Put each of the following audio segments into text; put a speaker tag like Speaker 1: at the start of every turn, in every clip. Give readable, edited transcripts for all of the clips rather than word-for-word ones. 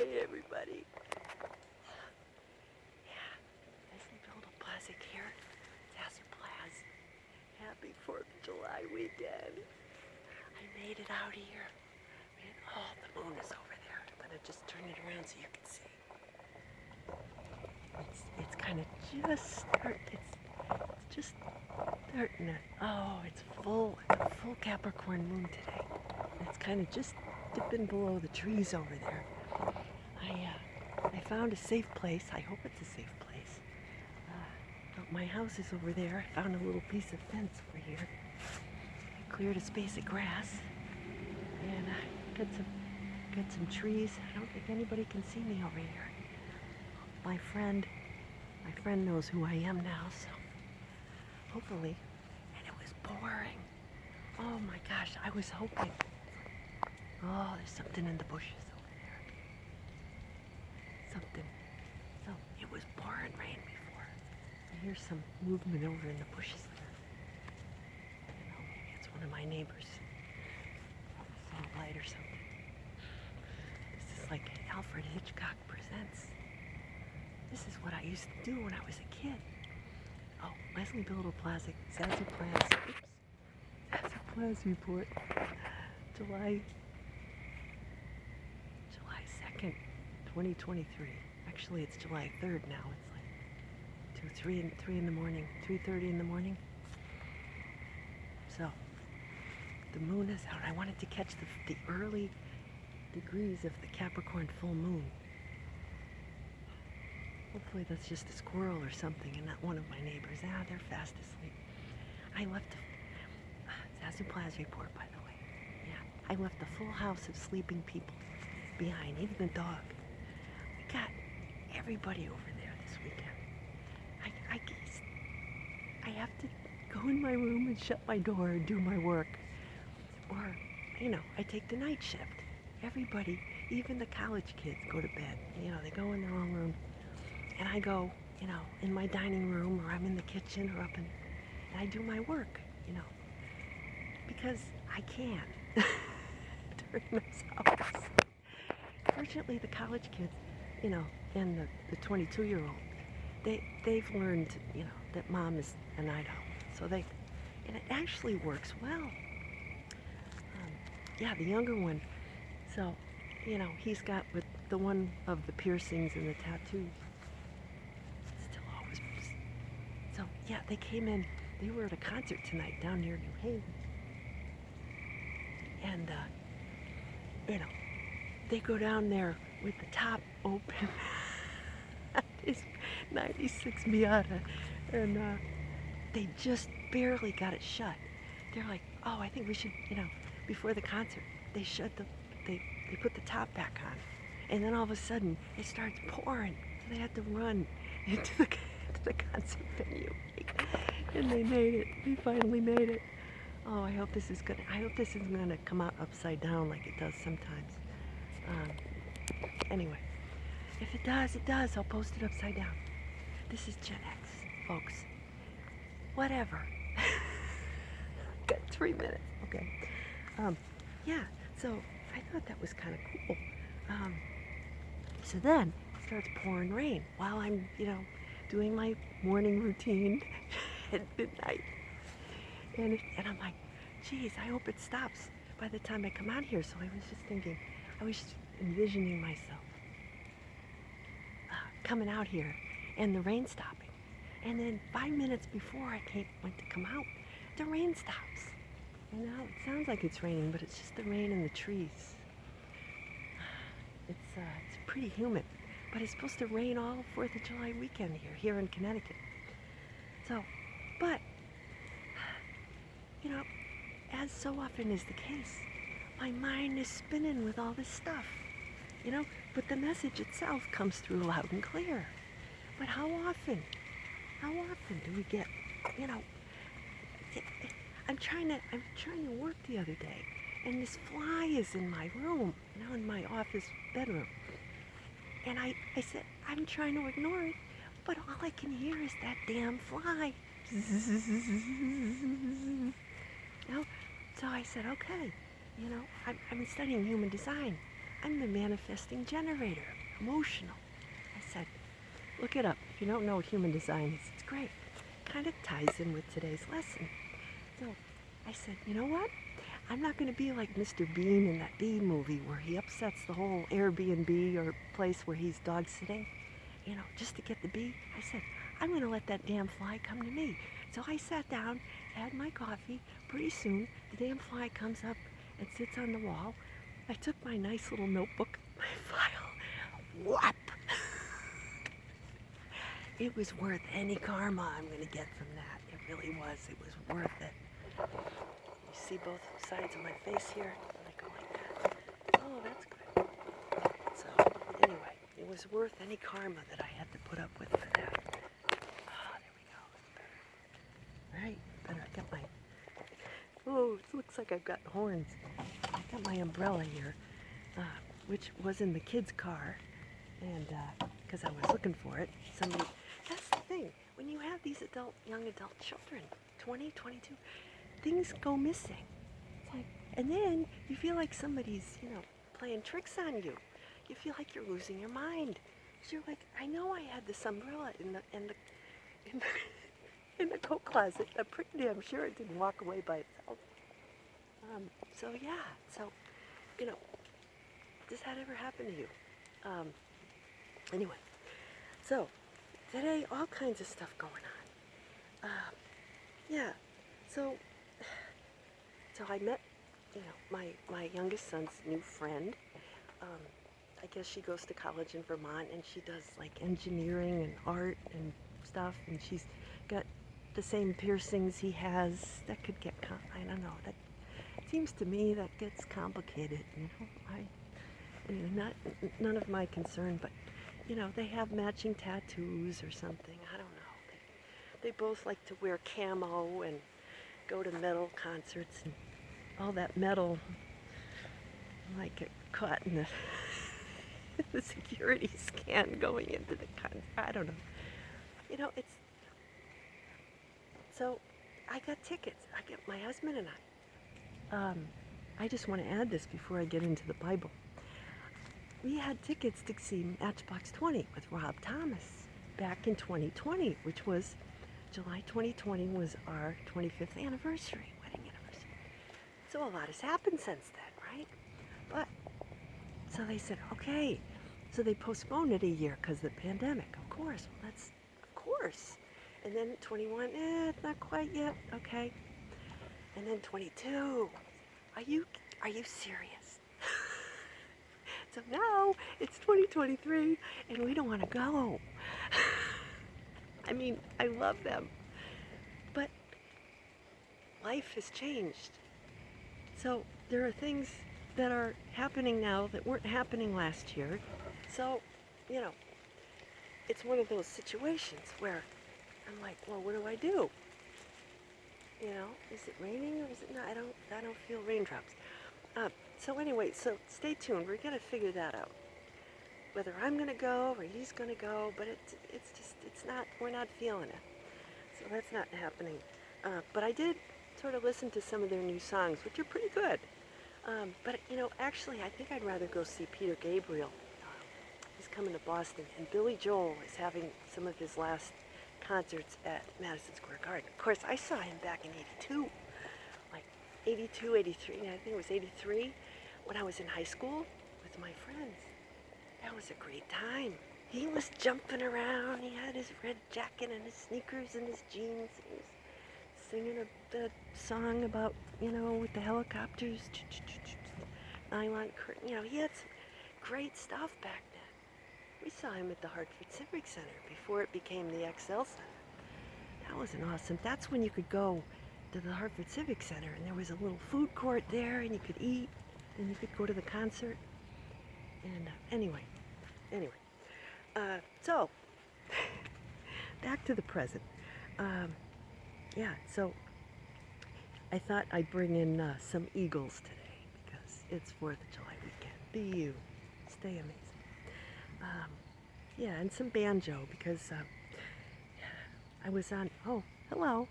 Speaker 1: Hey everybody. Yeah, Leslie Plazz here. Zazoo Plazz. Happy 4th of July weekend. I made it out here. Oh, the moon is over there. I'm gonna just turn it around so you can see. It's kind of just starting to, oh, it's full. It's a full Capricorn moon today. And it's kind of just dipping below the trees over there. I found a safe place. I hope it's a safe place. My house is over there. I found a little piece of fence over here. I cleared a space of grass and got some trees. I don't think anybody can see me over here. My friend knows who I am now, so hopefully. And it was pouring. Oh my gosh, I was hoping. Oh, there's something in the bushes over there. Something. So it was pouring rain before. I hear some movement over in the bushes there. I don't know, maybe it's one of my neighbors. Saw a light or something. This is like Alfred Hitchcock Presents. This is what I used to do when I was a kid. Oh, Leslie Plazz, Zazoo Plazz. Oops. Zazoo Plazz report. July 2nd, 2023. Actually, it's July 3rd now. It's like 3:30 in the morning. So, the moon is out. I wanted to catch the early degrees of the Capricorn full moon. Hopefully that's just a squirrel or something and not one of my neighbors. They're fast asleep. I left a Zazoo Plazz report, by the way. Yeah, I left a full house of sleeping people behind, even the dog. We got everybody over there this weekend. I guess I have to go in my room and shut my door and do my work. Or, I take the night shift. Everybody, even the college kids, go to bed. They go in their own room. And I go, in my dining room, or I'm in the kitchen, or and I do my work, because I can during those hours. Fortunately, the college kids, and the 22-year-old, they've learned, that mom is a night owl. So and it actually works well. The younger one, so, he's got with the one of the piercings and the tattoos. So, they came in. They were at a concert tonight down near New Haven. And, they go down there with the top open. It's 96 Miata. And they just barely got it shut. They're like, oh, I think we should, before the concert, they put the top back on. And then all of a sudden, it starts pouring. So they had to run into the concert venue. And they made it. They finally made it. Oh, I hope this isn't gonna come out upside down like it does sometimes. Anyway, if it does, it does. I'll post it upside down. This is Gen X, folks. Whatever. Got 3 minutes. Okay. So I thought that was kind of cool. So then it starts pouring rain while I'm, doing my morning routine at midnight. And I'm like, geez, I hope it stops by the time I come out here. So I was just thinking, I was just envisioning myself coming out here and the rain stopping. And then 5 minutes before I went to come out, the rain stops. And now it sounds like it's raining, but it's just the rain and the trees. It's pretty humid, but it's supposed to rain all 4th of July weekend here in Connecticut. So, but, as so often is the case, my mind is spinning with all this stuff, but the message itself comes through loud and clear. But how often do we get, I'm trying to work the other day, and this fly is in my room, in my office bedroom. And I said, I'm trying to ignore it, but all I can hear is that damn fly. So I said, okay, I'm studying human design. I'm the manifesting generator, emotional. I said, look it up. If you don't know what human design is, it's great. Kind of ties in with today's lesson. So I said, you know what? I'm not going to be like Mr. Bean in that Bee movie where he upsets the whole Airbnb or place where he's dog sitting, just to get the bee. I said, I'm going to let that damn fly come to me. So I sat down, had my coffee. Pretty soon, the damn fly comes up and sits on the wall. I took my nice little notebook, my file, whap! It was worth any karma I'm going to get from that. It really was. It was worth it. You see both sides of my face here? I go like that. Oh, that's good. So, anyway, it was worth any karma that I had to put up with for that. Oh, there we go. All right, better get my... Oh, it looks like I've got horns. I got my umbrella here, which was in the kids' car, and because I was looking for it. That's the thing. When you have these young adult children, 20, 22, things go missing. It's like, and then you feel like somebody's, playing tricks on you. You feel like you're losing your mind. 'Cause you're like, I know I had this umbrella in the coat closet. I'm pretty damn sure it didn't walk away by itself. So does that ever happen to you? Anyway, so today all kinds of stuff going on. Yeah, so I met, my youngest son's new friend. I guess she goes to college in Vermont, and she does like engineering and art and stuff, and she's got the same piercings he has. That could get, I don't know, that seems to me that gets complicated, none of my concern, but, they have matching tattoos or something, I don't know. They both like to wear camo and go to metal concerts, and all that metal might get caught in the security scan going into the concert. I don't know. So I got tickets. My husband and I just want to add this before I get into the Bible. We had tickets to see Matchbox 20 with Rob Thomas back in 2020, which was July 2020 was our 25th anniversary, wedding anniversary. So a lot has happened since then, right? But, so they said, okay. So they postponed it a year because of the pandemic. Of course. Well, of course. And then 21, it's not quite yet. Okay. And then 22. Are you serious? So now it's 2023 and we don't want to go. I mean, I love them, but life has changed. So there are things that are happening now that weren't happening last year. So, it's one of those situations where I'm like, well, what do I do? Is it raining or is it not? I don't feel raindrops. So anyway, so stay tuned. We're gonna figure that out. Whether I'm gonna go or he's gonna go, but it's not. We're not feeling it. So that's not happening. But I did sort of listen to some of their new songs, which are pretty good. But actually, I think I'd rather go see Peter Gabriel. He's coming to Boston, and Billy Joel is having some of his last concerts at Madison Square Garden. Of course, I saw him back in '82, like '82, '83, and I think it was '83, when I was in high school with my friends. That was a great time. He was jumping around. He had his red jacket and his sneakers and his jeans. He was singing a song about, with the helicopters, nylon curtain. He had some great stuff back then. We saw him at the Hartford Civic Center before it became the XL Center. That was awesome. That's when you could go to the Hartford Civic Center, and there was a little food court there, and you could eat, and you could go to the concert. And anyway, so back to the present. So I thought I'd bring in some Eagles today because it's 4th of July weekend. Be you. Stay amazing. And some banjo because I was on, oh, hello.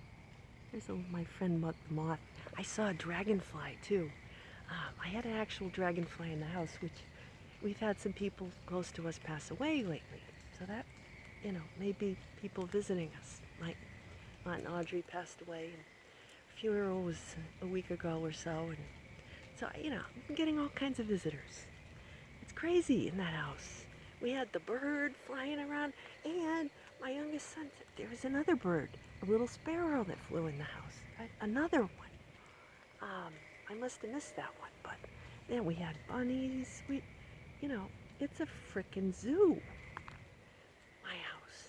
Speaker 1: There's my friend Moth. I saw a dragonfly too. I had an actual dragonfly in the house, which we've had some people close to us pass away lately. So that, maybe people visiting us. Like Aunt Audrey passed away, and funeral was a week ago or so, and so, I'm getting all kinds of visitors. It's crazy in that house. We had the bird flying around, and my youngest son said there was another bird, a little sparrow that flew in the house. Another one. I must have missed that one, but then we had bunnies. It's a frickin' zoo, my house.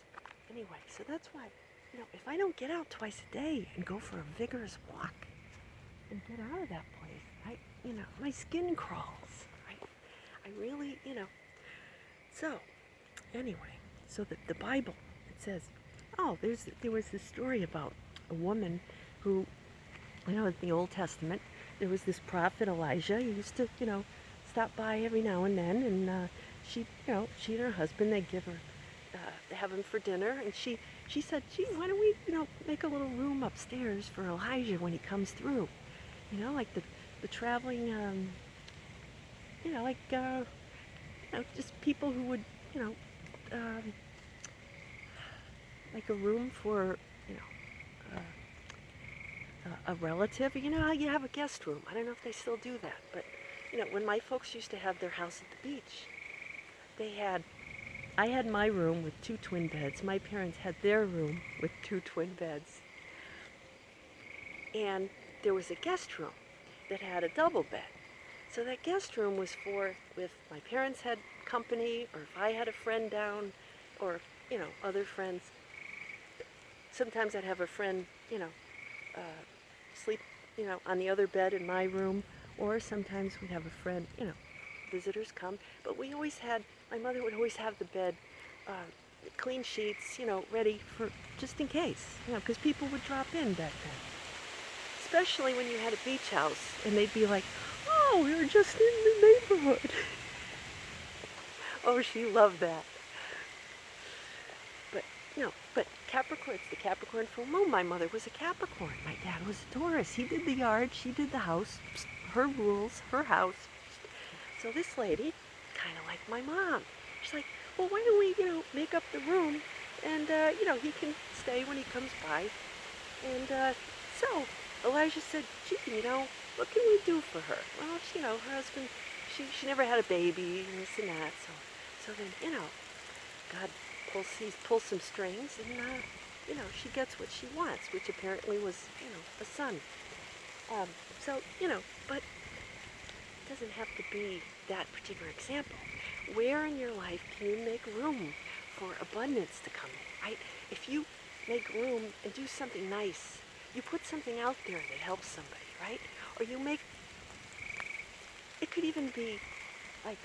Speaker 1: Anyway, so that's why, if I don't get out twice a day and go for a vigorous walk and get out of that place, my skin crawls, right? I really, So, anyway, so the Bible, it says, there was this story about a woman who, in the Old Testament, there was this prophet Elijah. He used to, stop by every now and then, and she and her husband, they'd give her, they have him for dinner, and she said, gee, why don't we, make a little room upstairs for Elijah when he comes through? Like the traveling, just people who would, like a room for, a relative. You know how you have a guest room. I don't know if they still do that, but, when my folks used to have their house at the beach, I had my room with 2 twin beds. My parents had their room with 2 twin beds. And there was a guest room that had a double bed. So that guest room was for if my parents had company, or if I had a friend down, or, other friends. Sometimes I'd have a friend, sleep, on the other bed in my room, or sometimes we'd have a friend, visitors come. But my mother would always have the bed, clean sheets, ready for just in case, because people would drop in back then. Especially when you had a beach house, and they'd be like, oh, we were just in the neighborhood. Oh, she loved that. But Capricorn, it's the Capricorn full moon. My mother was a Capricorn. My dad was a Taurus. He did the yard, she did the house, her rules, her house. So this lady, kind of like my mom, she's like, well, why don't we, make up the room, and, he can stay when he comes by. And so Elijah said, gee, what can we do for her? Well, her husband, she never had a baby, and this and that. So then, God pulls some strings, and, she gets what she wants, which apparently was, a son. But it doesn't have to be that particular example. Where in your life can you make room for abundance to come in, right? If you make room and do something nice, you put something out there that helps somebody, right? Or it could even be like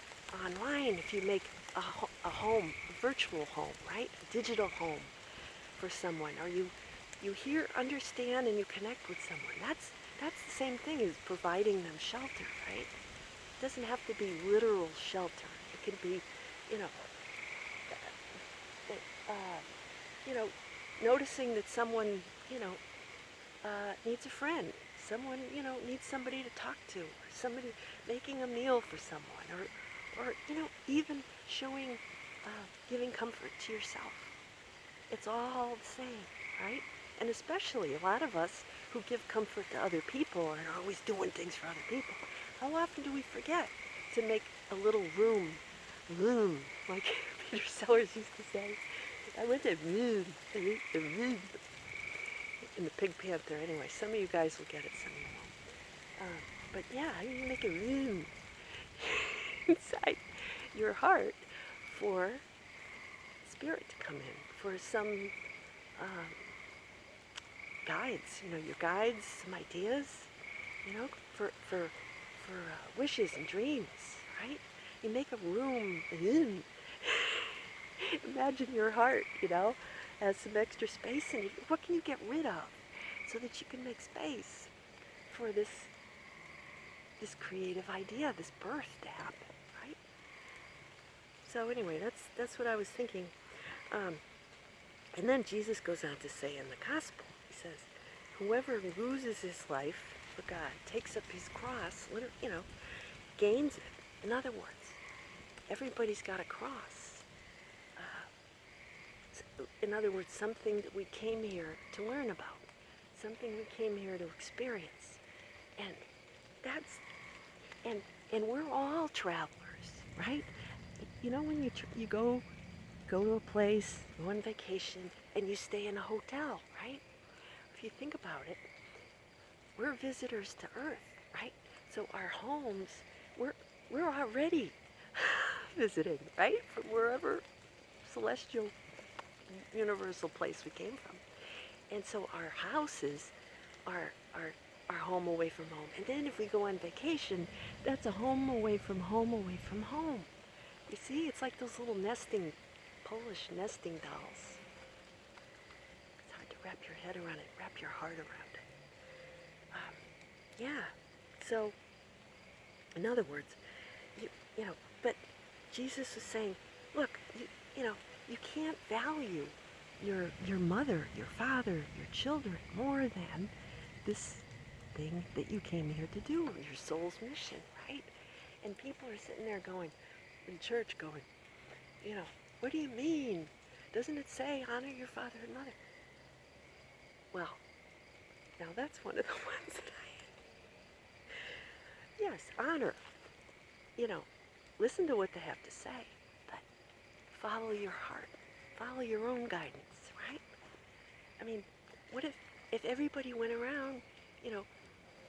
Speaker 1: online, if you make a home, a virtual home, right? A digital home for someone, or you understand and you connect with someone. That's the same thing as providing them shelter, right? It doesn't have to be literal shelter. It can be, noticing that someone, needs a friend. Someone, needs somebody to talk to, or somebody making a meal for someone, or even showing, giving comfort to yourself. It's all the same, right? And especially a lot of us who give comfort to other people and are always doing things for other people, how often do we forget to make a little room, like Peter Sellers used to say? I went to room, the room, in the Pig Panther. Anyway, some of you guys will get it, some of you won't. But yeah, you make a room inside your heart for spirit to come in, for some guides, your guides, some ideas, for wishes and dreams, right? You make a room. Imagine your heart, has some extra space in it. What can you get rid of so that you can make space for this creative idea, this birth to happen, right? So anyway, that's what I was thinking. And then Jesus goes on to say in the gospel, he says, whoever loses his life for God, takes up his cross, gains it, in other words. everybody's got a cross. In other words, something that we came here to learn about, something we came here to experience. And that's, and we're all travelers, right? You know, when you go to a place, go on vacation, and you stay in a hotel, right? If you think about it, we're visitors to Earth, right? So our homes, we're already visiting, right? From wherever celestial, universal place we came from. And so our houses are home away from home. And then if we go on vacation, that's a home away from home away from home. You see, it's like those little Polish nesting dolls. It's hard to wrap your head around it, wrap your heart around it. Yeah, so in other words, you know, but Jesus was saying, look, you can't value your mother, your father, your children more than this thing that you came here to do, your soul's mission, right? And people are sitting there going, in church going, what do you mean? Doesn't it say honor your father and mother? Well, now that's one of the ones that yes, honor, listen to what they have to say, but follow your heart, follow your own guidance, right? I mean, what if everybody went around,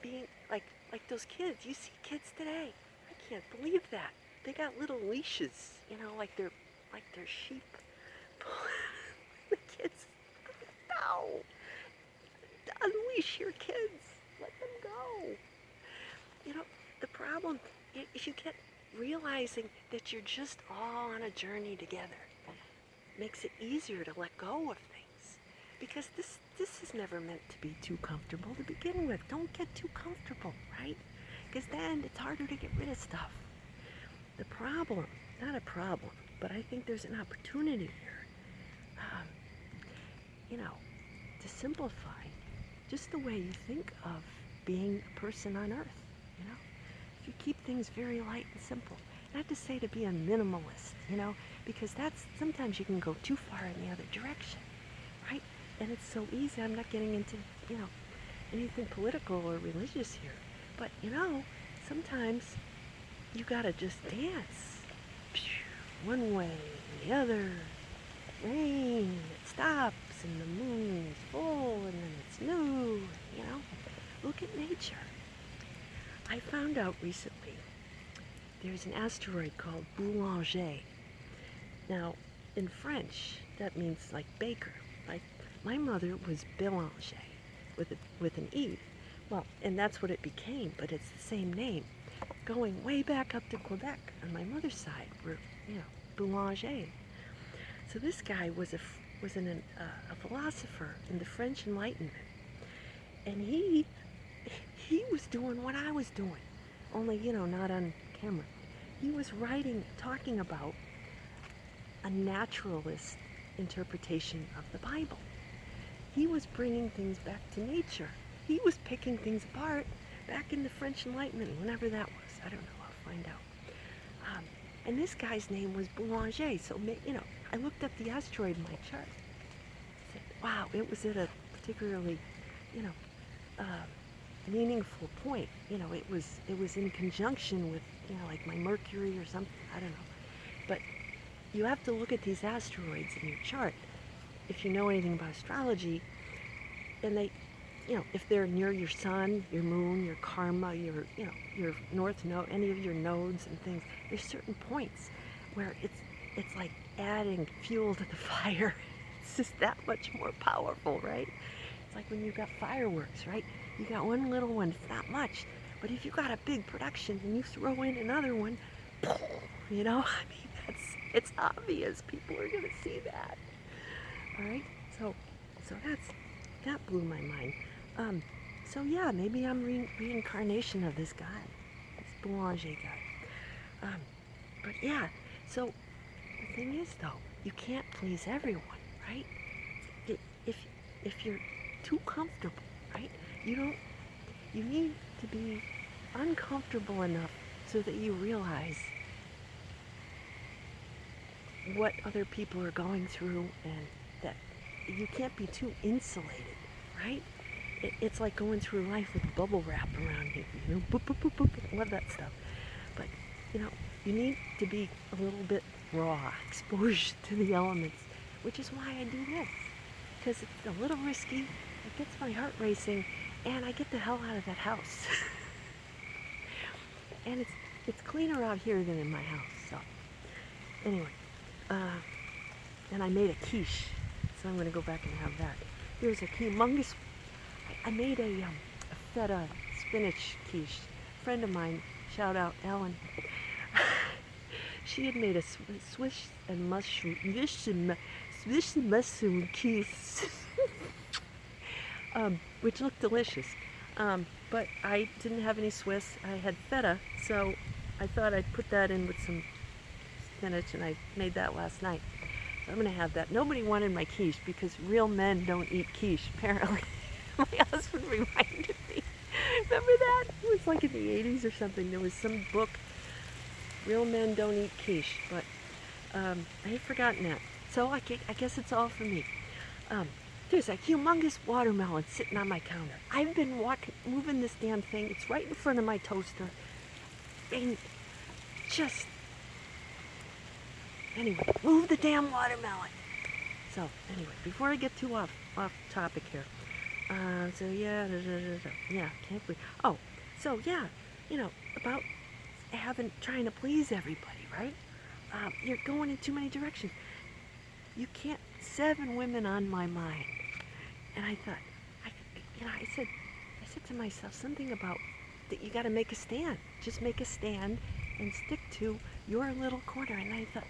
Speaker 1: being like those kids? You see kids today, I can't believe that. They got little leashes, like they're sheep. The kids, no, unleash your kids, let them go. The problem is you get realizing that you're just all on a journey together. Makes it easier to let go of things, because this is never meant to be too comfortable to begin with. Don't get too comfortable, right? Because then it's harder to get rid of stuff. The problem, not a problem, but I think there's an opportunity here, to simplify just the way you think of being a person on Earth, If you keep things very light and simple. Not to say to be a minimalist, because that's, sometimes you can go too far in the other direction, right? And it's so easy. I'm not getting into, anything political or religious here. But, sometimes you gotta just dance. One way, the other. Rain, it stops, and the moon's full, and then it's new, Look at nature. I found out recently there's an asteroid called Boulanger. Now, in French, that means like baker. Like, my mother was Bélanger with an E. Well, and that's what it became, but it's the same name. Going way back up to Quebec on my mother's side, where, Boulanger. So this guy was a philosopher in the French Enlightenment. And he was doing what I was doing, only, not on camera. He was talking about a naturalist interpretation of the Bible. He was bringing things back to nature. He was picking things apart back in the French Enlightenment, whenever that was. I don't know, I'll find out. And this guy's name was Boulanger, so, I looked up the asteroid in my chart. I said, wow, it was at a particularly, meaningful point. It was in conjunction with, like my Mercury or something, I don't know. But you have to look at these asteroids in your chart, if you know anything about astrology, and they, if they're near your sun, your moon, your karma, your north node, any of your nodes and things, there's certain points where it's like adding fuel to the fire. It's just that much more powerful, right? It's like when you've got fireworks, right? You got one little one, it's not much. But if you got a big production and you throw in another one, it's obvious. People are going to see that. All right? So that blew my mind. So yeah, maybe I'm reincarnation of this guy, this Boulanger guy. But yeah, so the thing is, though, you can't please everyone, right? If you're too comfortable, right? You need to be uncomfortable enough so that you realize what other people are going through, and that you can't be too insulated, right? It's like going through life with bubble wrap around you, boop, boop, boop, boop. I love that stuff. But, you need to be a little bit raw, exposed to the elements, which is why I do this. Because it's a little risky, it gets my heart racing, and I get the hell out of that house. And it's cleaner out here than in my house, so. Anyway, and I made a quiche, so I'm going to go back and have that. Here's a humongous, I made a feta spinach quiche. A friend of mine, shout out Ellen, she had made a Swiss and mushroom quiche, which looked delicious. But I didn't have any Swiss. I had feta, so I thought I'd put that in with some spinach, and I made that last night. So I'm going to have that. Nobody wanted my quiche because real men don't eat quiche, apparently. My husband reminded me. Remember that? It was like in the 80s or something. There was some book, Real Men Don't Eat Quiche, but I had forgotten that. So I guess it's all for me. There's a humongous watermelon sitting on my counter. I've been moving this damn thing. It's right in front of my toaster. And just, anyway, move the damn watermelon. So anyway, before I get too off topic here. Can't believe. Oh, so yeah, about trying to please everybody, right? You're going in too many directions. You can't, 7 women on my mind. And I thought, I said to myself something about that you got to make a stand. Just make a stand and stick to your little corner. And I thought,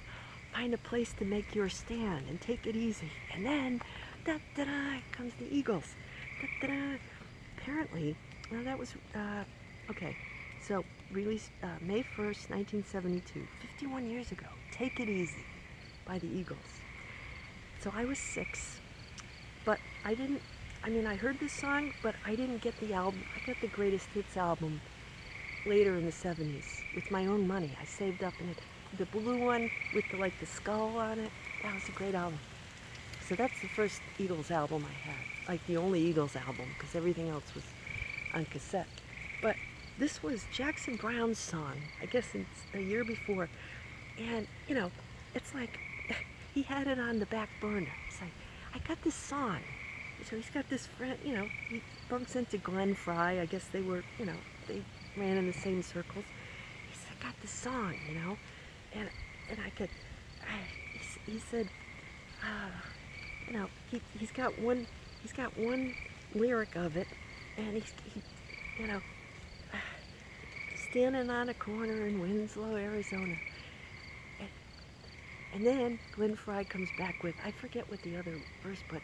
Speaker 1: find a place to make your stand and take it easy. And then, da-da-da, comes the Eagles. Da-da-da. Apparently, well, that was, okay. So, released May 1st, 1972, 51 years ago. Take It Easy by the Eagles. So I was 6. But I heard this song, but I didn't get the album. I got the Greatest Hits album later in the 70s with my own money. I saved up in it. The blue one with the skull on it, that was a great album. So that's the first Eagles album I had. Like the only Eagles album, because everything else was on cassette. But this was Jackson Browne's song, I guess it's a year before. And, it's like he had it on the back burner. It's like, I got this song. So he's got this friend, he bumps into Glenn Fry. I guess they were, they ran in the same circles. He said, I got this song, and I could, he said, he's got one lyric of it, and he's standing on a corner in Winslow, Arizona. And then Glenn Fry comes back with, I forget what the other verse, but,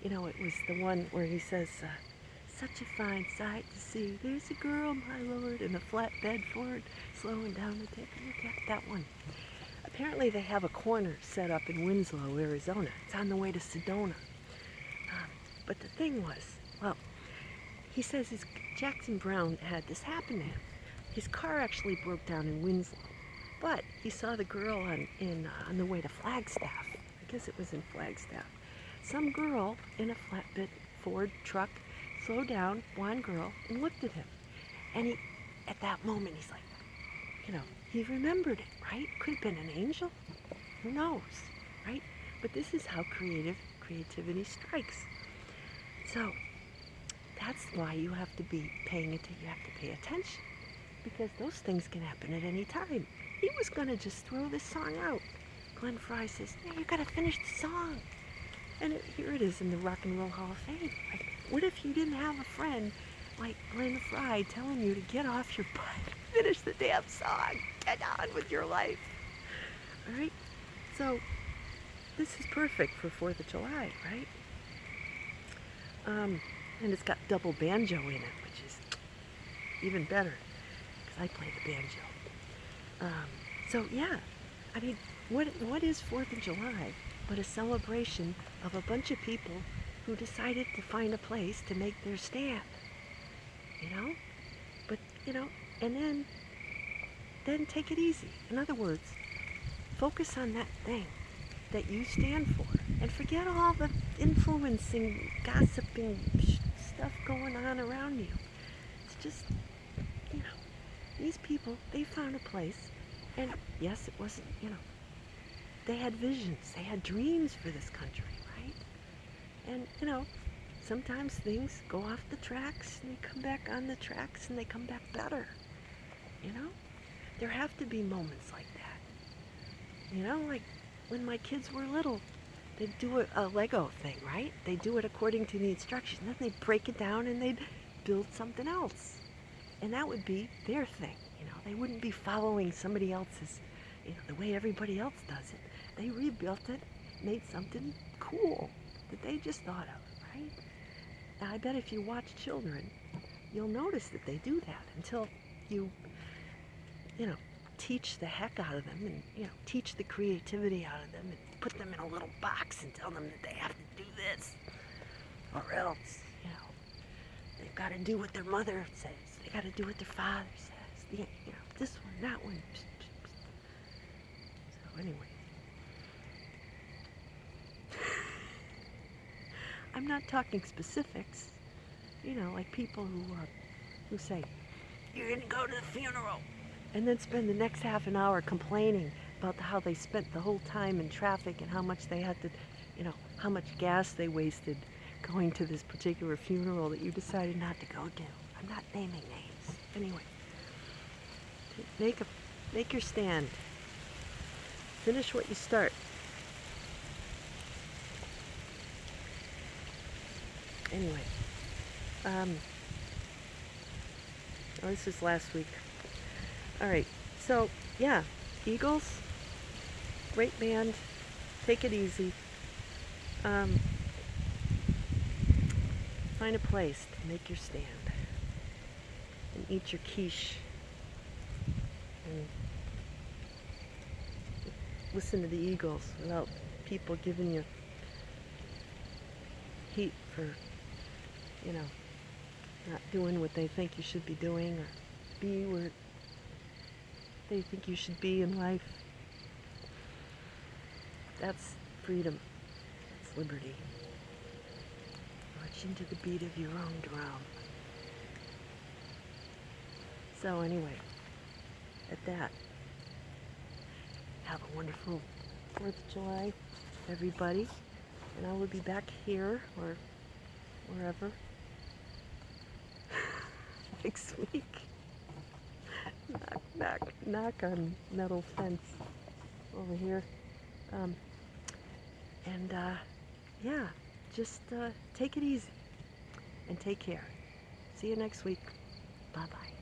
Speaker 1: it was the one where he says, such a fine sight to see. There's a girl, my lord, in a flatbed Ford, slowing down the tape. That one. Apparently they have a corner set up in Winslow, Arizona. It's on the way to Sedona. But the thing was, he says Jackson Browne had this happen to him. His car actually broke down in Winslow. But he saw the girl on the way to Flagstaff. I guess it was in Flagstaff. Some girl in a flatbed Ford truck slowed down, blonde girl, and looked at him. And at that moment, he's like, he remembered it, right? Could have been an angel. Who knows, right? But this is how creativity strikes. So that's why you have to be paying attention. You have to pay attention, because those things can happen at any time. He was going to just throw this song out. Glenn Fry says, no, you got to finish the song. And here it is in the Rock and Roll Hall of Fame. Like, what if you didn't have a friend like Glenn Fry telling you to get off your butt, finish the damn song, get on with your life? All right? So this is perfect for 4th of July, right? And it's got double banjo in it, which is even better, because I play the banjo. So yeah, what is 4th of July but a celebration of a bunch of people who decided to find a place to make their stand, But, and then take it easy. In other words, focus on that thing that you stand for. And forget all the influencing, gossiping stuff going on around you. It's just, you know, these people, they found a place. And yes, it wasn't, they had visions. They had dreams for this country, right? And, sometimes things go off the tracks and they come back on the tracks and they come back better. There have to be moments like that. Like when my kids were little, they'd do a Lego thing, right? They'd do it according to the instructions. Then they'd break it down and they'd build something else. And that would be their thing. They wouldn't be following somebody else's, the way everybody else does it. They rebuilt it, made something cool that they just thought of, right? Now, I bet if you watch children, you'll notice that they do that until you, teach the heck out of them and, teach the creativity out of them and put them in a little box and tell them that they have to do this or else, they've got to do what their mother says. They got to do what their father says. This one, that one. So anyway. I'm not talking specifics, like people who say, you're going to go to the funeral, and then spend the next half an hour complaining about how they spent the whole time in traffic and how much they had to, how much gas they wasted going to this particular funeral that you decided not to go to. I'm not naming names. Anyway, make your stand. Finish what you start. Anyway, this is last week. All right, so yeah, Eagles, great band. Take it easy. Find a place to make your stand and eat your quiche and listen to the Eagles without people giving you heat for not doing what they think you should be doing or be where they think you should be in life. That's freedom. That's liberty. Marching to the beat of your own drum. So anyway, at that, have a wonderful 4th of July, everybody. And I will be back here or wherever next week. Knock on metal fence over here. Yeah, just take it easy and take care. See you next week. Bye-bye.